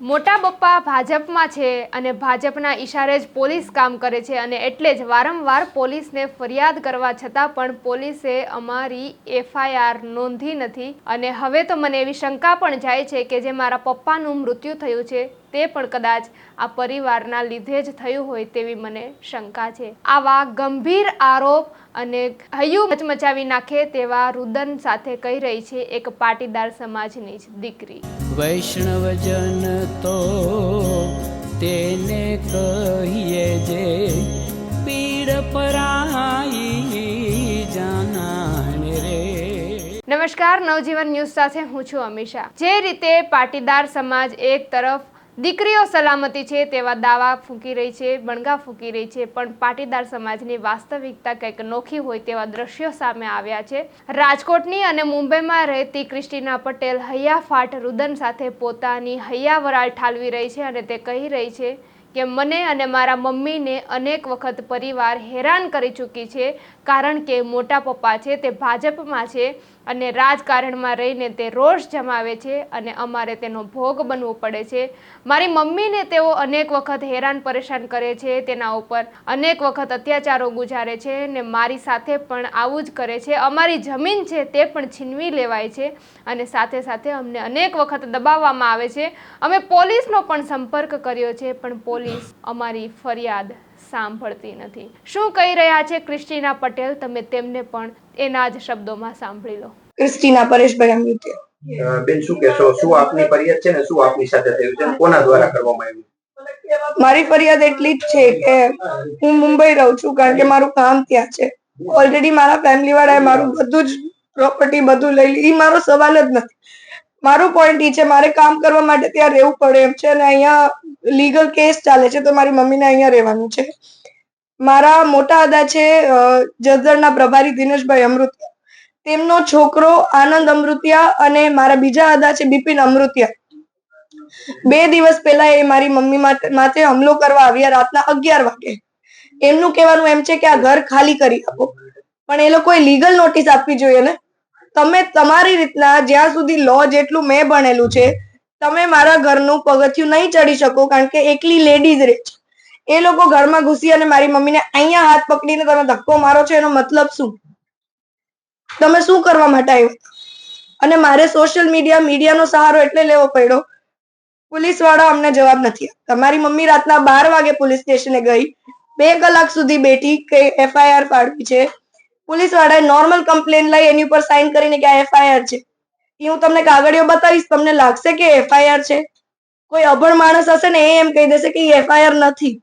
મોટા પપ્પા ભાજપમાં છે અને ભાજપના ઈશારે જ પોલીસ કામ કરે છે અને એટલે જ વારંવાર પોલીસને ફરિયાદ કરવા છતાં પણ પોલીસે અમારી એફઆઈઆર નોંધી નથી અને હવે તો મને એવી શંકા પણ જાય છે કે જે મારા પપ્પાનું મૃત્યુ થયું છે તે પણ કદાચ આ પરિવારના લીધે જ થયું હોય તેવી મને શંકા છે। આવા ગંભીર આરોપ અને હૈયું મચમચાવી નાખે તેવા રુદન સાથે કહી રહી છે એક પાટીદાર સમાજની જ દીકરી। વૈષ્ણવજન તો તેને કહીએ જે પીડ પરાઈ જાનાને રે। નમસ્કાર, નવજીવન ન્યૂઝ સાથે હું છું અમીષા। જે રીતે પાટીદાર સમાજ એક તરફ દીકરીઓ સલામતી છે તેવા દાવા ફૂંકી રહી છે, બણગા ફૂંકી રહી છે, પણ પાટીદાર સમાજની વાસ્તવિકતા કંઈક નોખી હોય તેવા દ્રશ્યો સામે આવ્યા છે। રાજકોટની અને મુંબઈમાં રહેતી ક્રિસ્ટીના પટેલ હૈયાફાટ રુદન સાથે પોતાની હૈયાવરાળ ઠાલવી રહી છે અને તે કહી રહી છે કે મને અને મારા મમ્મીને અનેક વખત પરિવાર હેરાન કરી ચૂકી છે કારણ કે મોટા પપ્પા છે તે ભાજપમાં છે અને રાજકારણમાં રહીને તે રોષ જમાવે છે અને અમારે તેનો ભોગ બનવું પડે છે। મારી મમ્મીને તેઓ અનેક વખત હેરાન પરેશાન કરે છે, તેના ઉપર અનેક વખત અત્યાચારો ગુજારે છે ને મારી સાથે પણ આવું જ કરે છે। અમારી જમીન છે તે પણ છીનવી લેવાય છે અને સાથે સાથે અમને અનેક વખત દબાવવામાં આવે છે। અમે પોલીસનો પણ સંપર્ક કર્યો છે પણ પોલીસ અમારી ફરિયાદ સાંભળતી નથી। શું કહી રહ્યા છે ક્રિસ્ટીના પટેલ, તમે તેમને પણ એના જ શબ્દોમાં સાંભળી લો। ક્રિસ્ટીના પરેશભાઈ અમૃતિયા। બેન, શું કહેશો? શું આપની ફરિયાદ છે ને શું આપની સાથે થયું છે, કોના દ્વારા કરવામાં આવ્યું? મારી ફરિયાદ એટલી જ છે કે હું મુંબઈ રહું છું કારણ કે મારું કામ ત્યાં છે। ઓલરેડી મારા ફેમિલી વાળાએ મારું બધું જ પ્રોપર્ટી બધું લઈ લીધી, મારો સવાલ જ નથી। મારો પોઈન્ટ એ છે મારે કામ કરવા માટે ત્યાં રહેવું પડે એમ છે અને અહીંયા લીગલ કેસ ચાલે છે તો મારી મમ્મીને અહીંયા રહેવાનું છે। મારા મોટા દાદા છે જસદણના પ્રભારી દિનેશભાઈ અમૃતિયા, તેમનો છોકરો આનંદ અમૃતિયા અને મારા બીજા દાદા છે બિપિન અમૃતિયા। 2 દિવસ પહેલા એ મારી મમ્મી માથે હુમલો કરવા આવ્યા રાતના 11 વાગે। એમનું કહેવાનું એમ છે કે આ ઘર ખાલી કરી આપો, પણ એ લોકોએ લીગલ નોટિસ આપવી જોઈએ ને। તમે તમારી રીતના જ્યાં સુધી લો જેટલું મેં ભણેલું છે તમે મારા ઘરનું પગથિયું નહીં ચડી શકો કારણ કે એકલી લેડીઝ રહે છે। એ લોકો ઘરમાં ઘૂસી અને મારી મમ્મીને અહીંયા હાથ પકડીને તમે ધક્કો મારો છો, એનો મતલબ શું? તમે શું કરવા માટે આવ્યા? અને મારે સોશિયલ મીડિયાનો સહારો એટલે લેવો પડ્યો, પોલીસ વાળા અમને જવાબ નથી આપતા। મારી મમ્મી રાતના 12 વાગે પોલીસ સ્ટેશને ગઈ, 2 કલાક સુધી બેઠી કે એફઆઈઆર પાડવી છે। પોલીસ વાળાએ નોર્મલ કમ્પ્લેન લઈ એની ઉપર સાઇન કરીને કે આ એફઆઈઆર છે। એ હું તમને કાગળિયો બતાવીશ, તમને લાગશે કે એફઆઈઆર છે? કોઈ અભણ માણસ હશે ને એમ કહી દેશે કે એફઆઈઆર નથી।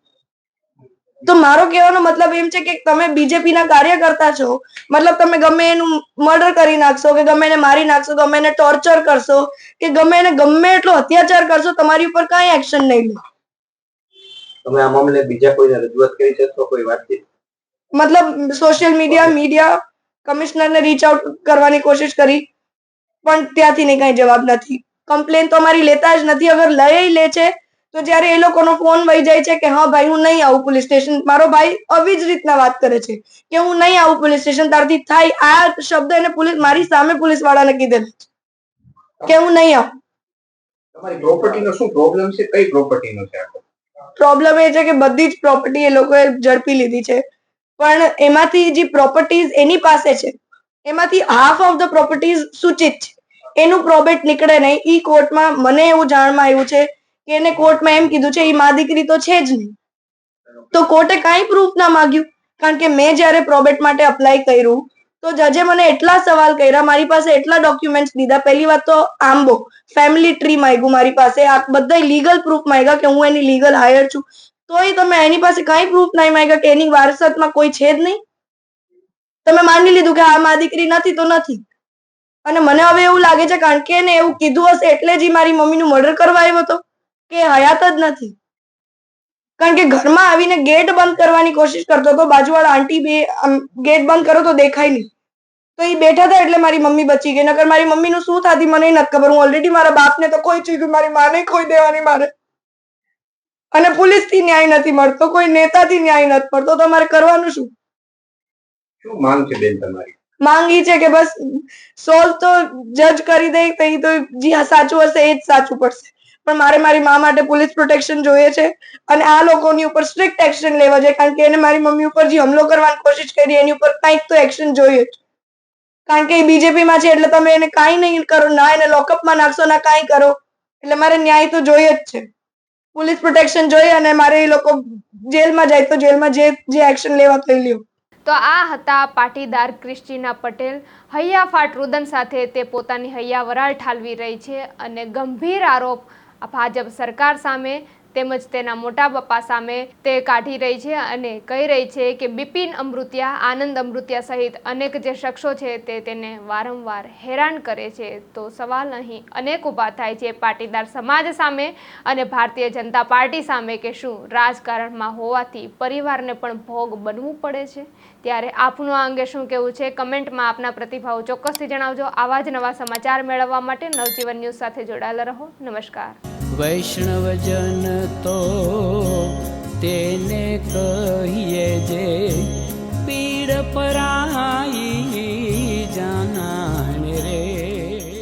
તો મારો કહેવાનો મતલબ એમ છે કે તમે બીજેપી ના કાર્યકર્તા છો, મતલબ તમે ગમે એનું મર્ડર કરી નાખશો કે ગમે એને મારી નાખશો, ગમે એને ટોર્ચર કરશો કે ગમે એને ગમે એટલો અત્યાચાર કરશો, તમારી ઉપર કાંઈ એક્શન નહીં લો। તમે આ મામલે બીજા કોઈને રજૂઆત કરી છે તો કોઈ વાતચીત? મતલબ સોશિયલ મીડિયા કમિશનરને રીચ આઉટ કરવાની કોશિશ કરી પણ ત્યાંથી નહીં, કાંઈ જવાબ નથી। કમ્પ્લેન તો અમારી લેતા જ નથી। અગર લઈ લે છે તો જ્યારે એ લોકોનો ફોન વહી જાય છે કે હા ભાઈ હું નહીં આવું પોલીસ સ્ટેશન, મારો ભાઈ આવી જ રીતના વાત કરે છે કે હું નહીં આવું પોલીસ સ્ટેશન, તારથી થાય। આ શબ્દ એને મારી સામે પોલીસ વાળાને કીધેલ કે હું નહીં આવું। તમારી પ્રોપર્ટીનો શું પ્રોબ્લેમ છે? કઈ પ્રોપર્ટીનો છે? પ્રોબ્લેમ એ છે કે બધી જ પ્રોપર્ટી એ લોકોએ ઝડપી લીધી છે પણ એમાંથી જે પ્રોપર્ટીઝ એની પાસે છે એમાંથી હાફ ઓફ ધ પ્રોપર્ટીઝ સૂચિત છે, એનું પ્રોબેટ નીકળે નહીં। ઈ કોર્ટમાં મને એવું જાણમાં આવ્યું છે કે એને કોર્ટમાં એમ કીધું છે એ મા દીકરી તો છે જ નહીં, તો કોર્ટે કાંઈ પ્રૂફ ના માંગ્યું કારણ કે મેં જ્યારે પ્રોબેટ માટે અપ્લાય કર્યું તો જજે મને એટલા સવાલ કર્યા, મારી પાસે એટલા ડોક્યુમેન્ટ્સ દીધા। પહેલી વાત તો આંબો ફેમિલી ટ્રી માંગ્યું મારી પાસે, આ બધા લીગલ પ્રૂફ માંગ્યા કે હું એની લીગલ હાયર છું, તોય તમે એની પાસે કાંઈ પ્રૂફ નહીં માંગ્યા કે એની વારસાતમાં કોઈ છે જ નહીં। તમે માની લીધું કે આ મા દીકરી નથી તો નથી। અને મને હવે એવું લાગે છે કારણ કે એને એવું કીધું હશે એટલે જ મારી મમ્મીનું મર્ડર કરવા આવ્યો હતો કે હયાત જ નથી। કારણ કે ઘરમાં આવીને ગેટ બંધ કરવાની કોશિશ કરતો હતો, બાજુવાળા આંટી બે ગેટ બંધ કરો તો દેખાય નહીં, તો એ બેઠા હતા એટલે મારી મમ્મી બચી ગઈ, નકર મારી મમ્મીનું શું થાતી મને નથી ખબર। હું ઓલરેડી મારા બાપને તો કોઈ ચીજ, મારી માને ખોઈ દેવાની મારે, અને પોલીસથી ન્યાય નથી મળતો, કોઈ નેતાથી ન્યાય નથી મળતો, તો મારે કરવાનું શું? શું માંગ છે બેન તમારી? માંગ ઈ છે કે બસ સોલ્વ તો જજ કરી દે, તો એ તો જે સાચું હશે એ જ સાચું પડશે। પણ મારે મારી મા માટે પોલીસ પ્રોટેક્શન જોઈએ છે અને આ લોકોની ઉપર સ્ટ્રિક્ટ એક્શન લેવા જોઈએ, કારણ કે એને મારી મમ્મી ઉપર જે હુમલો કરવાની કોશિશ કરી એની ઉપર કંઈક તો એક્શન જોઈએ જ, કારણ કે એ બીજેપીમાં છે એટલે તમે એને કાંઈ નહીં કરો, ના એને લોકઅપમાં નાખશો ના કાંઈ કરો, એટલે મારે ન્યાય તો જોઈએ જ છે. પોલીસ પ્રોટેક્શન જોઈએ અને મારે એ લોકો જેલમાં જાય તો જેલમાં જે એક્શન લેવા તો લ્યો. તો આ હતા પાટીદાર ક્રિસ્ટીના પટેલ. હૈયાફાટ રુદન સાથે તે પોતાની હૈયા વરાળ ઠાલવી રહી છે અને ગંભીર આરોપ ભાજપ સરકાર સામે તેમજ તેના મોટા બાપા સામે તે કાઢી રહી છે અને કહી રહી છે કે બિપિન અમૃતિયા, આનંદ અમૃતિયા સહિત અનેક જે શખ્સો છે તે તેને વારંવાર હેરાન કરે છે. તો સવાલ અહીં અનેક ઊભા થાય છે પાટીદાર સમાજ સામે અને ભારતીય જનતા પાર્ટી સામે કે શું રાજકારણમાં હોવાથી પરિવારને પણ ભોગ બનવું પડે છે? ત્યારે આપનું આ અંગે શું કહેવું છે? કમેન્ટમાં આપના પ્રતિભાવો ચોક્કસથી જણાવજો. આવા જ નવા સમાચાર મેળવવા માટે નવજીવન ન્યૂઝ સાથે જોડાયેલા રહો. નમસ્કાર. વૈષ્ણવજન તો તેને કહીએ જે પીડ પરા